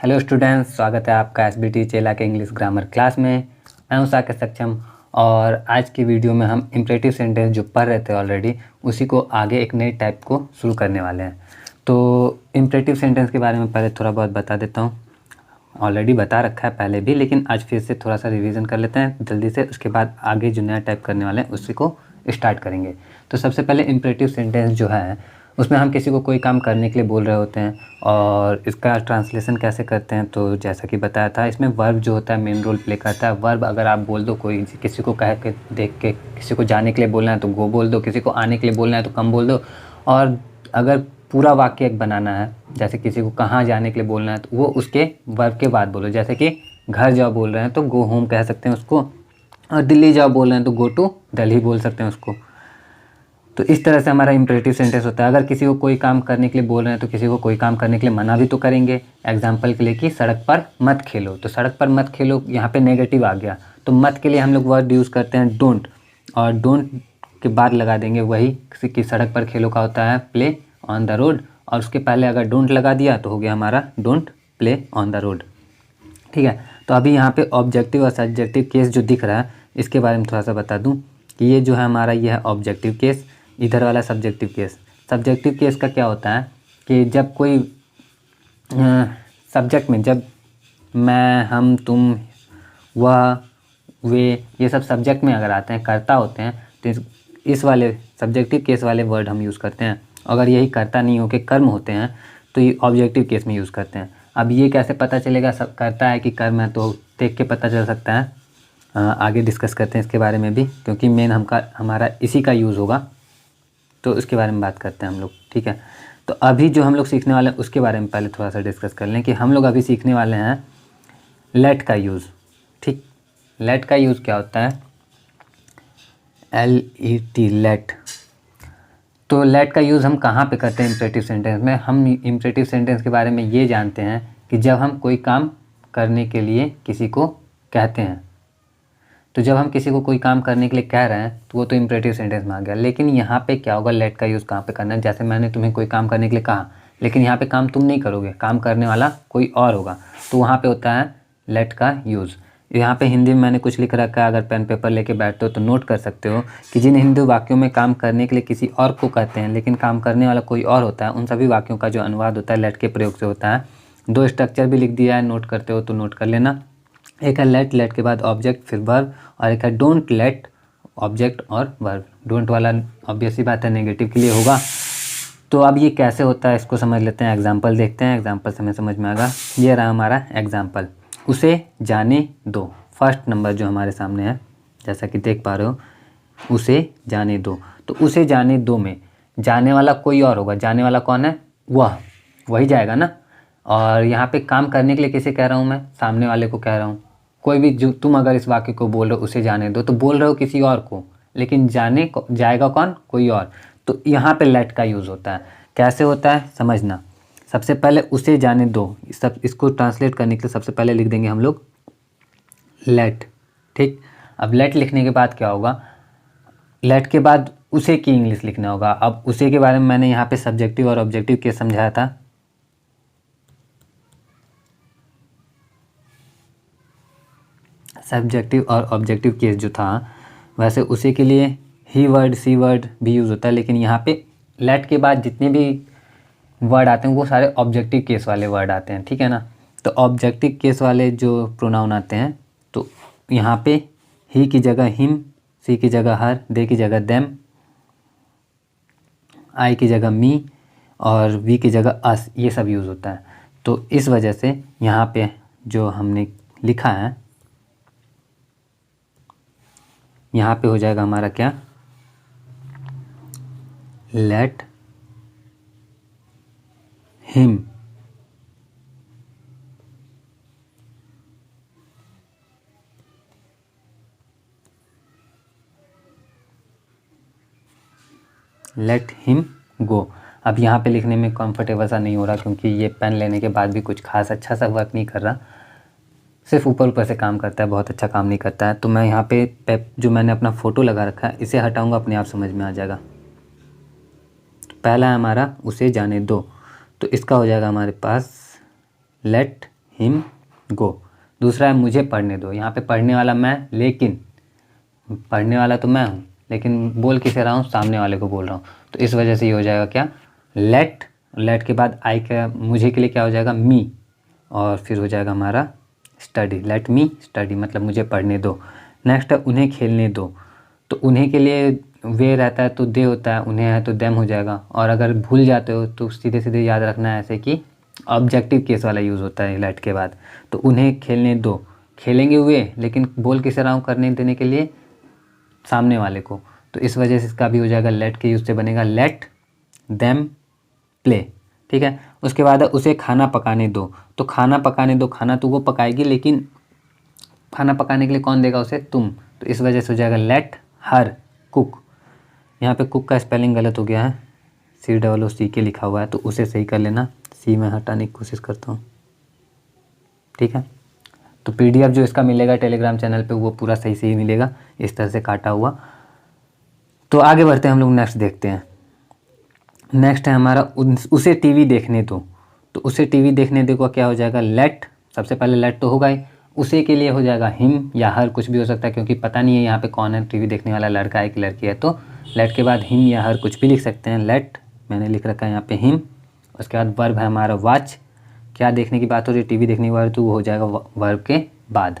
Hello students, स्वागत है आपका एसबीटी चेला के इंग्लिश ग्रामर क्लास में। मैं हूं साकेत सक्षम और आज की वीडियो में हम इम्परेटिव सेंटेंस जो पढ़ रहे थे ऑलरेडी उसी को आगे एक नए टाइप को शुरू करने वाले हैं। तो इम्परेटिव सेंटेंस के बारे में पहले थोड़ा बहुत बता देता हूं। ऑलरेडी बता रखा है पहले भी, लेकिन आज फिर से थोड़ा सा रिवीजन कर लेते हैं जल्दी से। उसके बाद आगे जो नया टाइप करने वाले हैं उसी को स्टार्ट करेंगे। तो सबसे पहले इम्परेटिव सेंटेंस जो है उसमें हम किसी को कोई काम करने के लिए बोल रहे होते हैं और इसका ट्रांसलेशन कैसे करते हैं। तो जैसा कि बताया था, इसमें वर्ब जो होता है मेन रोल प्ले करता है। वर्ब अगर आप बोल दो, कोई किसी को कह के देख के किसी को जाने के लिए बोलना है तो गो बोल दो, किसी को आने के लिए बोलना है तो कम बोल दो। और अगर पूरा वाक्य एक बनाना है, जैसे किसी को कहाँ जाने के लिए बोलना है तो वो उसके वर्ब के बाद बोलो। जैसे कि घर जाओ बोल रहे हैं तो गो होम कह सकते हैं उसको, और दिल्ली जाओ बोल रहे हैं तो गो टू दिल्ली बोल सकते हैं उसको। तो इस तरह से हमारा इम्परेटिव सेंटेंस होता है। अगर किसी को कोई काम करने के लिए बोल रहे हैं तो किसी को कोई काम करने के लिए मना भी तो करेंगे। एग्जाम्पल के लिए कि सड़क पर मत खेलो, तो सड़क पर मत खेलो यहाँ पे नेगेटिव आ गया, तो मत के लिए हम लोग वर्ड यूज़ करते हैं डोंट, और डोंट के बाद लगा देंगे वही कि सड़क पर खेलो का होता है प्ले ऑन द रोड, और उसके पहले अगर डोंट लगा दिया तो हो गया हमारा don't play on the road. ठीक है, तो अभी यहाँ पे ऑब्जेक्टिव और सब्जेक्टिव केस जो दिख रहा है इसके बारे में थोड़ा सा बता दूँ कि ये जो है हमारा ये है ऑब्जेक्टिव केस, इधर वाला सब्जेक्टिव केस। सब्जेक्टिव केस का क्या होता है कि जब कोई सब्जेक्ट में, जब मैं, हम, तुम, वह, वे, ये सब सब्जेक्ट में अगर आते हैं, कर्ता होते हैं, तो इस वाले सब्जेक्टिव केस वाले वर्ड हम यूज़ करते हैं। अगर यही कर्ता नहीं हो के कर्म होते हैं तो ये ऑब्जेक्टिव केस में यूज़ करते हैं। अब ये कैसे पता चलेगा सब कर्ता है कि कर्म है, तो देख के पता चल सकता है। आगे डिस्कस करते हैं इसके बारे में भी, क्योंकि मेन हमारा इसी का यूज़ होगा, तो उसके बारे में बात करते हैं हम लोग। ठीक है, तो अभी जो हम लोग सीखने वाले हैं उसके बारे में पहले थोड़ा सा डिस्कस कर लें कि हम लोग अभी सीखने वाले हैं लेट का यूज़। ठीक, लेट का यूज़ क्या होता है? LET, let. तो लेट का यूज़ हम कहाँ पे करते हैं इम्परेटिव सेंटेंस में? हम इम्परेटिव सेंटेंस के बारे में ये जानते हैं कि जब हम कोई काम करने के लिए किसी को कहते हैं, तो जब हम किसी को कोई काम करने के लिए कह रहे हैं तो वो तो इम्परेटिव सेंटेंस में आ गया। लेकिन यहाँ पे क्या होगा, लेट का यूज़ कहाँ पे करना है? जैसे मैंने तुम्हें कोई काम करने के लिए कहा, लेकिन यहाँ पे काम तुम नहीं करोगे, काम करने वाला कोई और होगा, तो वहाँ पे होता है लेट का यूज़। यहाँ पे हिंदी में मैंने कुछ लिख रखा है, अगर पेन पेपर लेके बैठते हो तो नोट कर सकते हो कि जिन हिंदी वाक्यों में काम करने के लिए किसी और को कहते हैं लेकिन काम करने वाला कोई और होता है, उन सभी वाक्यों का जो अनुवाद होता है लेट के प्रयोग से होता है। दो स्ट्रक्चर भी लिख दिया है, नोट करते हो तो नोट कर लेना। एक है लेट, लेट के बाद ऑब्जेक्ट फिर वर्ब, और एक है डोंट लेट, ऑब्जेक्ट और वर्ब। डोंट वाला ऑब्वियस ही बात है नेगेटिव के लिए होगा। तो अब ये कैसे होता है इसको समझ लेते हैं, एग्जांपल देखते हैं, एग्जांपल से हमें समझ में आएगा। ये रहा हमारा एग्जांपल, उसे जाने दो। फर्स्ट नंबर जो हमारे सामने है, जैसा कि देख पा रहे हो, उसे जाने दो। तो उसे जाने दो में जाने वाला कोई और होगा। जाने वाला कौन है? वह, वही जाएगा ना। और यहाँ पे काम करने के लिए किसे कह रहा हूँ मैं? सामने वाले को कह रहा हूँ। कोई भी जो तुम अगर इस वाक्य को बोल रहे हो उसे जाने दो, तो बोल रहे हो किसी और को, लेकिन जाने को जाएगा कौन? कोई और। तो यहाँ पे लेट का यूज़ होता है। कैसे होता है समझना। सबसे पहले उसे जाने दो, सब इसको ट्रांसलेट करने के लिए सबसे पहले लिख देंगे हम लोग लेट। ठीक, अब लेट लिखने के बाद क्या होगा? लेट के बाद उसे की इंग्लिश लिखना होगा। अब उसे के बारे में मैंने यहाँ पे सब्जेक्टिव और ऑब्जेक्टिव केस समझाया था। सब्जेक्टिव और ऑब्जेक्टिव केस जो था, वैसे उसे के लिए ही वर्ड सी वर्ड भी यूज़ होता है, लेकिन यहाँ पे लेट के बाद जितने भी वर्ड आते हैं वो सारे ऑब्जेक्टिव केस वाले वर्ड आते हैं। ठीक है ना। तो ऑब्जेक्टिव केस वाले जो प्रोनाउन आते हैं, तो यहाँ पे ही की जगह हिम, सी की जगह हर, दे की जगह देम, आई की जगह मी, और वी की जगह अस, ये सब यूज़ होता है। तो इस वजह से यहाँ पे जो हमने लिखा है, यहाँ पे हो जाएगा हमारा क्या? Let him let him go. अब यहाँ पे लिखने में कंफर्टेबल सा नहीं हो रहा, क्योंकि ये पेन लेने के बाद भी कुछ खास अच्छा सा वर्क नहीं कर रहा, सिर्फ ऊपर ऊपर से काम करता है, बहुत अच्छा काम नहीं करता है। तो मैं यहाँ पे जो मैंने अपना फ़ोटो लगा रखा है इसे हटाऊँगा, अपने आप समझ में आ जाएगा। तो पहला है हमारा उसे जाने दो, तो इसका हो जाएगा हमारे पास लेट हिम गो। दूसरा है मुझे पढ़ने दो, यहाँ पे पढ़ने वाला मैं, लेकिन पढ़ने वाला तो मैं हूँ, लेकिन बोल किसे रहा हूँ, सामने वाले को बोल रहा हूँ। तो इस वजह से ये हो जाएगा क्या, लेट, लेट के बाद आई का मुझे के लिए क्या हो जाएगा, मी, और फिर हो जाएगा हमारा स्टडी, लेट मी स्टडी, मतलब मुझे पढ़ने दो। नेक्स्ट है उन्हें खेलने दो, तो उन्हें के लिए वे रहता है तो दे होता है, उन्हें है तो देम हो जाएगा। और अगर भूल जाते हो तो सीधे सीधे याद रखना है ऐसे कि ऑब्जेक्टिव केस वाला यूज़ होता है लेट के बाद। तो उन्हें खेलने दो, खेलेंगे वे, लेकिन बोल किसे रहा हूँ करने देने के लिए, सामने वाले को। तो इस वजह से इसका भी हो जाएगा लेट के यूज़ से बनेगा लेट देम प्ले। ठीक है, उसके बाद उसे खाना पकाने दो, तो खाना पकाने दो, खाना तो वो पकाएगी, लेकिन खाना पकाने के लिए कौन देगा उसे, तुम। तो इस वजह से हो जाएगा लेट हर कुक। यहाँ पे कुक का स्पेलिंग गलत हो गया है, COOC लिखा हुआ है, तो उसे सही कर लेना, सी में हटाने की कोशिश करता हूँ। ठीक है, तो PDF जो इसका मिलेगा टेलीग्राम चैनल पे वो पूरा सही से ही मिलेगा, इस तरह से काटा हुआ। तो आगे बढ़ते हैं हम लोग, नेक्स्ट देखते हैं। नेक्स्ट है हमारा उसे टीवी देखने दो, तो उसे टीवी देखने दो का क्या हो जाएगा, लेट, सबसे पहले लेट तो होगा ही, उसे के लिए हो जाएगा हिम या हर, कुछ भी हो सकता है, क्योंकि पता नहीं है यहाँ पे कौन है टीवी देखने वाला, लड़का है कि लड़की है, तो लेट के बाद हिम या हर कुछ भी लिख सकते हैं। लेट मैंने लिख रखा है यहाँ पे हिम। उसके बाद वर्ब है हमारा वॉच, क्या देखने की बात हो रही है, टीवी देखने की बात, तो वो हो जाएगा वर्ब के बाद।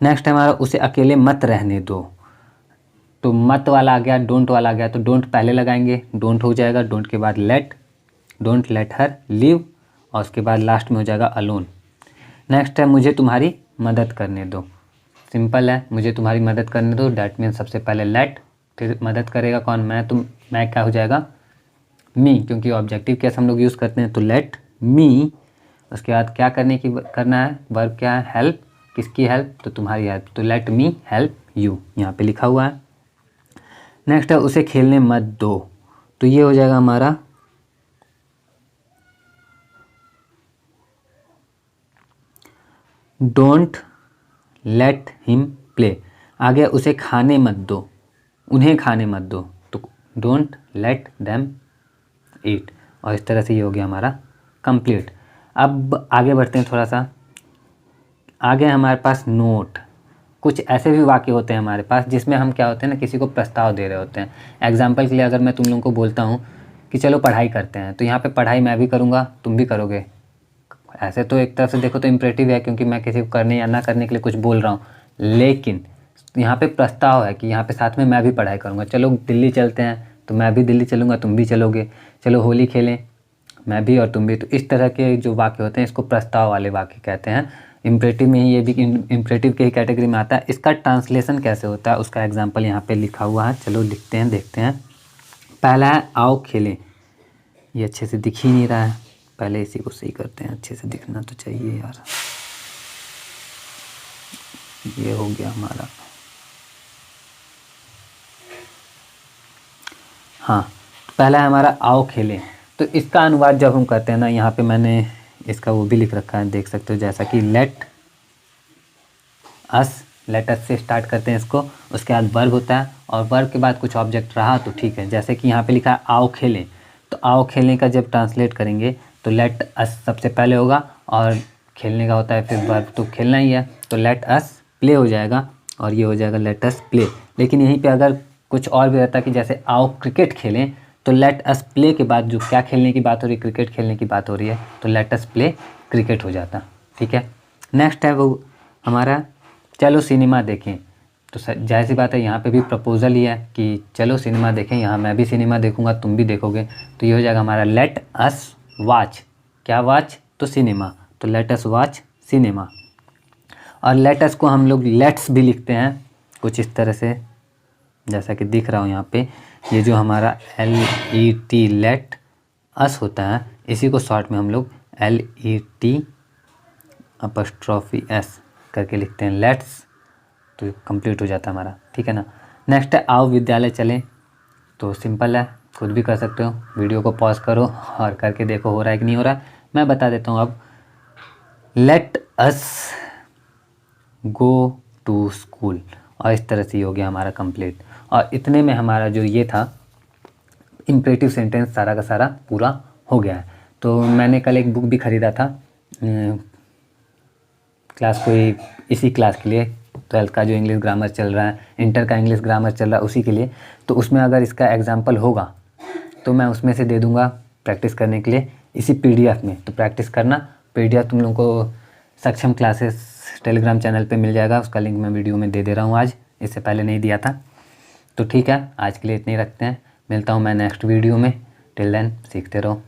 नेक्स्ट है हमारा उसे अकेले मत रहने दो, तो मत वाला आ गया, डोंट वाला आ गया, तो डोंट पहले लगाएंगे, डोंट हो जाएगा, डोंट के बाद let, don't let her live, और उसके बाद लास्ट में हो जाएगा अलोन। नेक्स्ट है मुझे तुम्हारी मदद करने दो, सिंपल है, मुझे तुम्हारी मदद करने दो, डैट मीन्स सबसे पहले लेट, फिर मदद करेगा कौन, मैं, तुम, मैं क्या हो जाएगा, मी, क्योंकि ऑब्जेक्टिव केस हम लोग यूज़ करते हैं, तो लेट मी। उसके बाद क्या करना है, वर्ब क्या है, हेल्प, किसकी हेल्प, तो तुम्हारी हेल्प, तो लेट मी हेल्प यू, यहाँ पे लिखा हुआ है। नेक्स्ट है उसे खेलने मत दो, तो ये हो जाएगा हमारा डोंट लेट हिम प्ले। आ गया उसे खाने मत दो, उन्हें खाने मत दो, तो डोंट लेट देम ईट, और इस तरह से ये हो गया हमारा कंप्लीट। अब आगे बढ़ते हैं थोड़ा सा, आगे हमारे पास नोट, कुछ ऐसे भी वाक्य होते हैं हमारे पास जिसमें हम क्या होते हैं ना, किसी को प्रस्ताव दे रहे होते हैं। एग्जाम्पल के लिए अगर मैं तुम लोगों को बोलता हूँ कि चलो पढ़ाई करते हैं, तो यहाँ पे पढ़ाई मैं भी करूँगा, तुम भी करोगे। ऐसे तो एक तरफ से देखो तो इम्परेटिव है, क्योंकि मैं किसी को करने या ना करने के लिए कुछ बोल रहा हूँ, लेकिन यहाँ पे प्रस्ताव है कि यहाँ पे साथ में मैं भी पढ़ाई करूँगा, चलो दिल्ली चलते हैं, तो मैं भी दिल्ली चलूँगा, तुम भी चलोगे, चलो होली खेलें, मैं भी और तुम भी। तो इस तरह के जो वाक्य होते हैं इसको प्रस्ताव वाले वाक्य कहते हैं। इम्परेटिव में ही, ये भी इम्परेटिव के ही कैटेगरी में आता है। इसका ट्रांसलेशन कैसे होता है उसका एग्जाम्पल यहाँ पे लिखा हुआ है, चलो लिखते हैं, देखते हैं। पहला है आओ खेलें, ये अच्छे से दिख ही नहीं रहा है, पहले इसी को सही करते हैं, अच्छे से दिखना तो चाहिए यार। ये हो गया हमारा, हाँ, पहला है हमारा आओ खेलें। तो इसका अनुवाद जब हम करते हैं ना, यहाँ पे मैंने इसका वो भी लिख रखा है, देख सकते हो, जैसा कि लेट अस से स्टार्ट करते हैं इसको, उसके बाद वर्ब होता है, और वर्ब के बाद कुछ ऑब्जेक्ट रहा तो ठीक है, जैसे कि यहाँ पे लिखा है आओ खेलें, तो आओ खेलने का जब ट्रांसलेट करेंगे तो लेट अस सबसे पहले होगा, और खेलने का होता है फिर वर्ब, तो खेलना ही है, तो लेट अस प्ले हो जाएगा, और ये हो जाएगा लेट अस प्ले। लेकिन यहीं पे अगर कुछ और भी रहता कि जैसे आओ क्रिकेट खेलें, तो लेट अस प्ले के बाद जो क्या खेलने की बात हो रही है, क्रिकेट खेलने की बात हो रही है, तो लेट अस प्ले क्रिकेट हो जाता। ठीक है, नेक्स्ट है वो हमारा चलो सिनेमा देखें, तो जाहिर सी बात है यहाँ पे भी प्रपोजल ही है कि चलो सिनेमा देखें, यहाँ मैं भी सिनेमा देखूँगा, तुम भी देखोगे, तो ये हो जाएगा हमारा लेट अस वॉच, क्या वॉच, तो सिनेमा, तो लेट अस वॉच सिनेमा। और लेट अस को हम लोग लेट्स भी लिखते हैं कुछ इस तरह से, जैसा कि दिख रहा हो यहाँ पे, ये जो हमारा LET लेट अस होता है, इसी को शॉर्ट में हम लोग LET अपॉस्ट्रोफी S करके लिखते हैं, लेट्स, तो कंप्लीट हो जाता है हमारा। ठीक है ना। नेक्स्ट है आओ विद्यालय चलें, तो सिंपल है, खुद भी कर सकते हो, वीडियो को पॉज करो और करके देखो हो रहा है कि नहीं हो रहा है, मैं बता देता हूँ अब। Let us go to school, और इस तरह से ही हो गया हमारा कंप्लीट। और इतने में हमारा जो ये था इम्परेटिव सेंटेंस सारा का सारा पूरा हो गया है। तो मैंने कल एक बुक भी ख़रीदा था, क्लास कोई इसी क्लास के लिए 12th का जो इंग्लिश ग्रामर चल रहा है, इंटर का इंग्लिश ग्रामर चल रहा है उसी के लिए, तो उसमें अगर इसका एग्जाम्पल होगा तो मैं उसमें से दे दूँगा प्रैक्टिस करने के लिए इसी PDF में। तो प्रैक्टिस करना, PDF तुम लोगों को सक्षम क्लासेस टेलीग्राम चैनल पे मिल जाएगा, उसका लिंक मैं वीडियो में दे दे रहा हूँ आज, इससे पहले नहीं दिया था। तो ठीक है, आज के लिए इतने ही रखते हैं, मिलता हूँ मैं नेक्स्ट वीडियो में। टिल देन सीखते रहो।